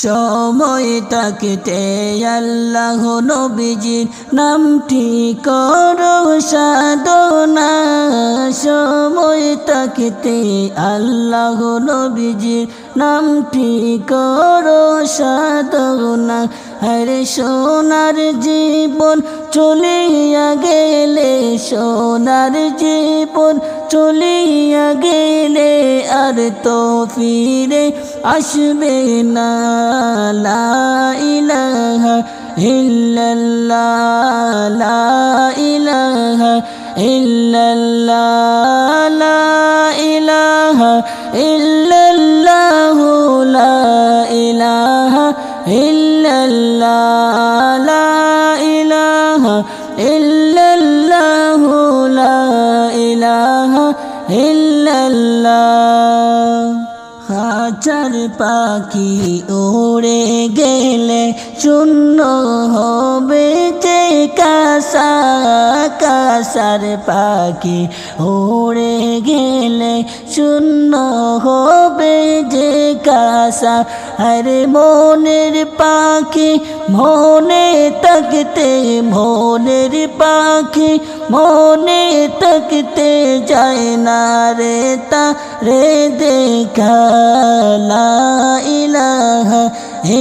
সময় থাকতে আল্লাহ নবীজির নামটি করো সাধনা, সময় থাকতে আল্লাহ নবীজির নামটি করো সাধনা। আরে সোনার জীবন চলিয়া গেলে, সোনার জীবন চলিয়া গেলে আর তো ফিরে আসবে না। লা ইলাহা ইল্লাল্লাহ, লা ইলাহা ইল্লাল্লাহ, লা ইলাহা ইল্লাল্লাহ, লা ইলাহা ইল্লাল্লাহ, লা ইলাহা ইল্লাল্লাহ, লা ইলাহা ইল্লাল্লাহ। হাজার পাখি উড়ে গেলে শূন্য হবে যে কাসা, কাসার পাখি উড়ে গেলে শূন্য হবে যে কাসা। আরে মনের পাখি মনে থাকতে, মনের পাখি মনে থাকতে যায় না রে তা রে দেখা। লা ইলাহা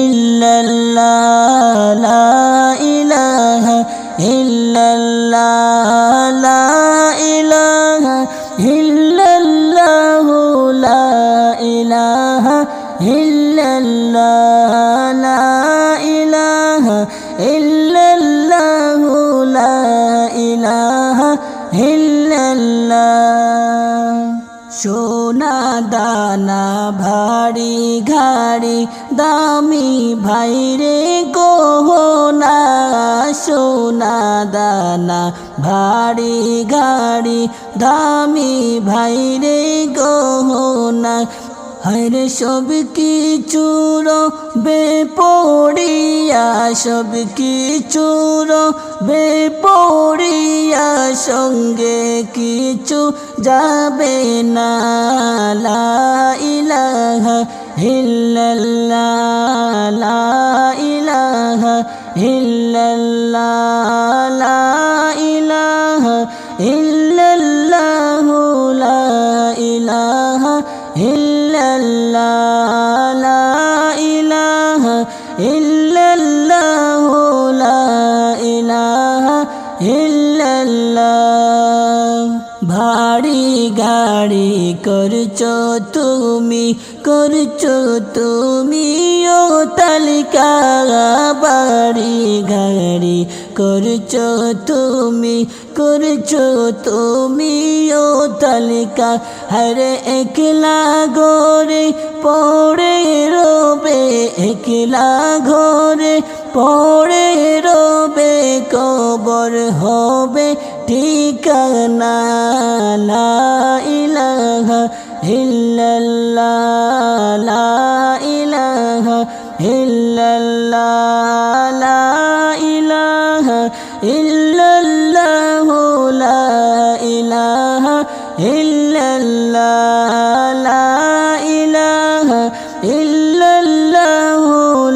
ইল্লাল্লাহ, লা ইলাহা ইল্লাল্লাহ, লা ইলাহা ইল্লাল্লাহ, লা ইলাহা ইল্লাল্লাহ, লা ইলাহা ইল্লাল্লাহ, লা ইলাহা ইল্লাল্লাহ। সোনা দানা ভারী ঘাড়ি দামি ভাইরে গহনা, সোনা দানা ভারী ঘাড়ি দামি ভাইরে গহনা। হরে সব কিছুর বেপরিয়া, সব কিছুর বেপরিয়া সঙ্গে কিছু যাবে না। লা ইলাহা ইল্লাল্লাহ, লা ইলাহা ইল্লাল্লাহ, লা ইলাহা ইল্লাল্লাহ, লা ইলাহা ইল্লাল্লাহ, লা ইলাহা ইল্লাল্লাহ, লা ইলাহা ইল্লাল্লাহ। ভারী গাড়ি করছো তুমি, করছো তুমি ও তালিকা, বাড়ি গাড়ি করছো তুমি, করছো তুমি ও তালিকা। হরে একলা ঘরে পড়ে রবে, একলা ঘরে পড়ে রবে, কবর হবে ঠিকানা। লা ইলাহা ইল্লাল্লাহ, লা ইলাহা ইল্লাল্লাহ, লা ইলাহা ইল্লাল্লাহ, লা ইলাহা ইল্লাল্লাহ, লা ইলাহা ইল্লাল্লাহ,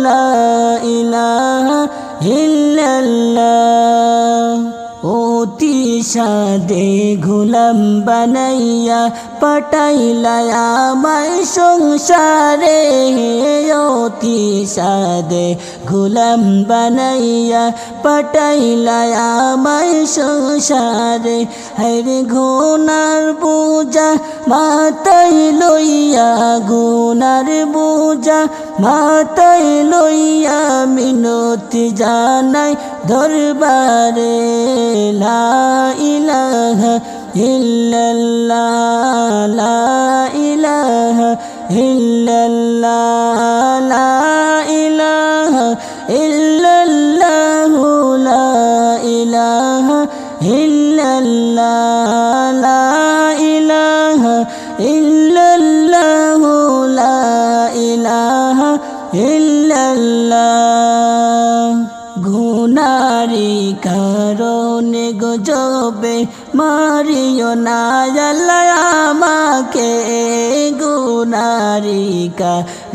লা ইলাহা ইল্লাল্লাহ। অতি সাদে গোলাম বানাইয়া পাঠাইলা আমায় সংসারে, অতি সাদে গোলাম বানাইয়া পাঠাইলা আমায় সংসারে। হরে গুনার বোঝা মাথায় লইয়া, গুনার বোঝা মাথায় লইয়া মিনতি জানাই দরবারে। লা ইলাহা ইল্লাল্লাহ, লা ইলাহা ইল্লাল্লাহ, লা ইলাহা ইল্লাল্লাহ, লা ইলাহা ইল্লাল্লাহ, লা ইলাহা ইল্লাল্লাহ, লা ইলাহা ইল্লাল্লাহ। গুনারি কারণে গজবে মারিও না আল্লাহ আমাকে, গুনারি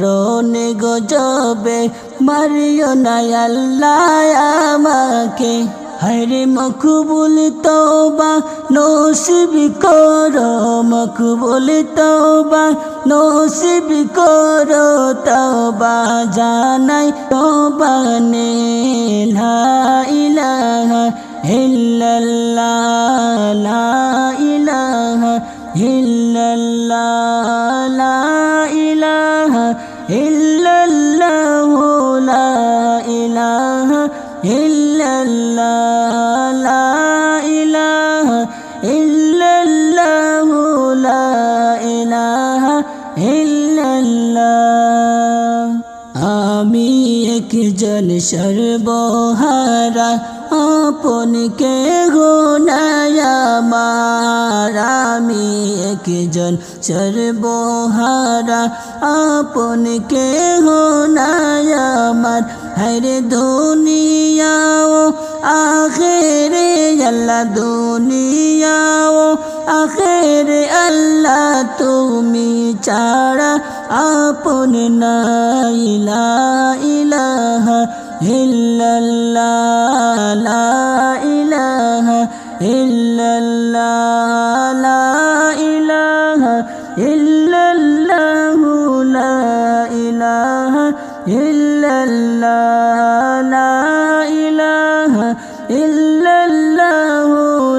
রনে গজবে মারিও না আল্লাহ আমাকে হরে মকবুল তওবা নসিব করো মকবুল তওবা নসিব করো তওবা জানাই তওবা নে লা ইলাহা ইল্লাল্লাহ লা ইলাহা ইল্লাল্লাহ লা ইলাহা ইল্লাল্লাহ লা ইলাহা ইল্লাল্লাহ লা ইলাহা ইল্লাল্লাহ লা ইলাহা ইল্লাল্লাহ আমি একজন সর্বহারা আপন কে নাই আমার আমি একজন সর্বহারা আপন কে নাই আমার হরে দুনিয়াও আখেরে আল্লাহ দুনিয়াও আখেরে আল্লাহ তুমি ছাড়া আপন নাই লা ইলাহা ইল্লাল্লাহ লা ইলাহা ইল্লাল্লাহ লা ইলাহা ইল্লাল্লাহ লা ইলাহা ইল্লাল্লাহ লা ইলাহা ইল্লাল্লাহ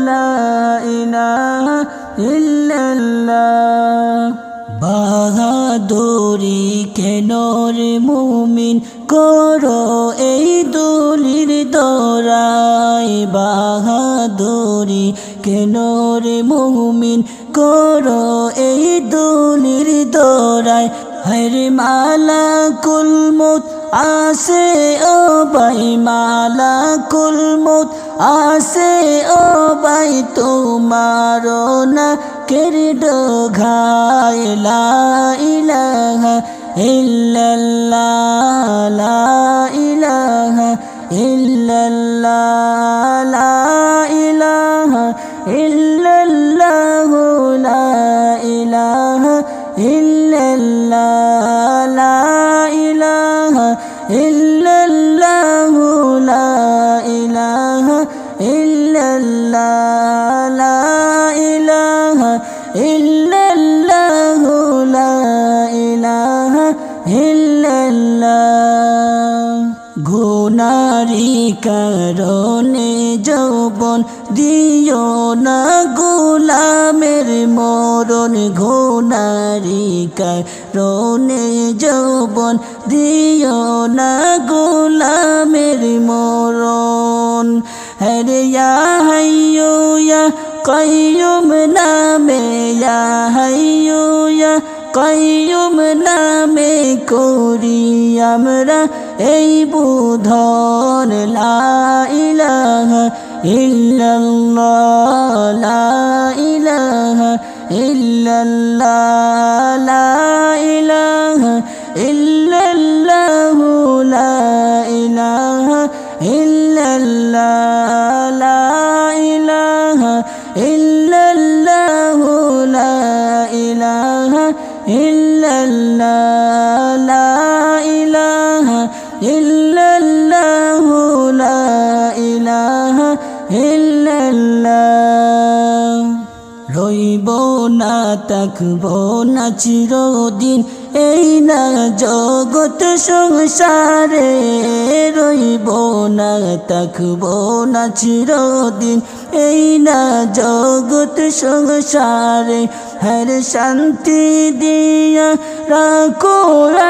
লা ইলাহা ইল্লাল্লাহ বাহাদুরি কেন রে মুমিন করো এই দুলির দরাই বাহাদুরি কেন রে মুমিন করো এই দুলির দরাই হরে মালাকুল মউত আসে ও ভাই মালাকুল মউত আসে ও ভাই তোমারো না কেরড ঘাই লা ইলাহা ইল্লাল্লাহ লা ইলাহা ইল্লাল্লাহ লা ইলাহা ইল্লাল্লাহ লা ইলাহা ইল্লাল্লাহ লা ইলাহা ইল্লাল্লাহ লা ইলাহা ইল্লাল্লাহ লা ইলাহা ইল্লাল্লাহ লা ইলাহা ইল্লাল্লাহ গুনারি কারণে যৌবন দিও না গোলামের মরণ গুনারি কারণে যৌবন দিও না গোলামের মরণ হরে ইয়া হাইয়ু ইয়া কাইয়ুম নামে ইয়া হাইয়ু ইয়া কাইয়ুম নামে করি আমরা এই বুধন লা ইলাহা ইল্লাল্লাহ লা ইলাহা ইল্লাল্লাহ লা ইলাহা ইল্লাল্লাহ লা ইলাহা ইল্লাল্লাহ লা ইলাহা ইল্লাল্লাহ লা ইলাহা ইল্লাল্লাহ লা ইলাহা ইল্লাল্লাহ লা ইলাহা ইল্লাল্লাহ রইব না থাকব না চিরদিন এই না জগৎ সংসারে রইব না থাকব না চিরদিন এই না জগৎ সংসারে হর শান্তি দিয়া রাখো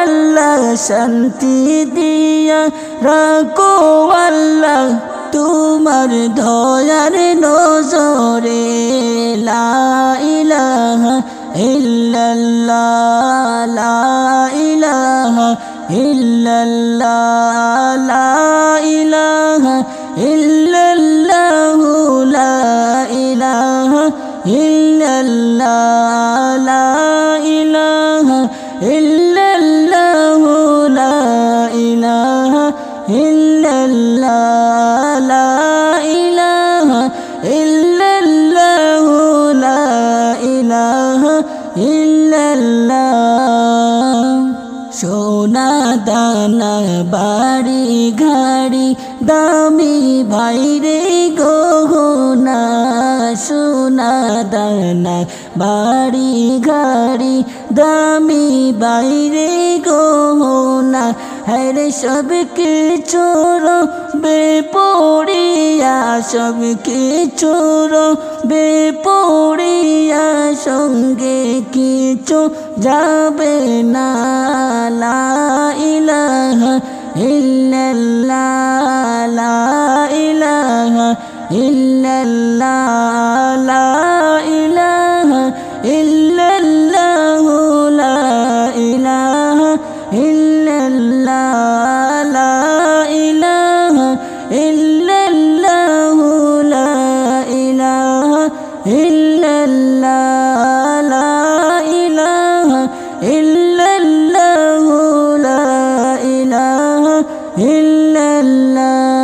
আল্লাহ শান্তি দিয়া রাখো আল্লাহ তোমার দয়ার নজরে লা ইলাহা ইল্লাল্লাহ লা ইলাহা ইল্লাল্লাহ লা ইলাহা ইল্লাল্লাহ লা ইলাহা ইল্লাল্লাহ লা ইলাহা ইল্লাল্লাহ লা ইলাহা ইল্লাল্লাহ লা ইলাহা ইল্লাল্লাহ লা ইলাহা ইল্লাল্লাহ দানা বাড়ি গাড়ি দামি ভাইরে গহনা সোনা দানা বাড়ি গাড়ি দামি বাইরে গহনা হরে সব কিছুর বেপরিয়া সব কিছুর বেপরিয়া সঙ্গে কিছু যাবে না লা ইলাহা ইল্লাল্লাহ লা ইলাহা ইল্লাল্লাহ লা ইলাহা ইল্লাল্লাহ লা ইলাহা ইল্লাল্লাহ লা ইলাহা ইল্লাল্লাহ লা ইলাহা ইল্লাল্লাহ লা ইলাহা ইল্লাল্লাহ লা ইলাহা ইল্লাল্লাহ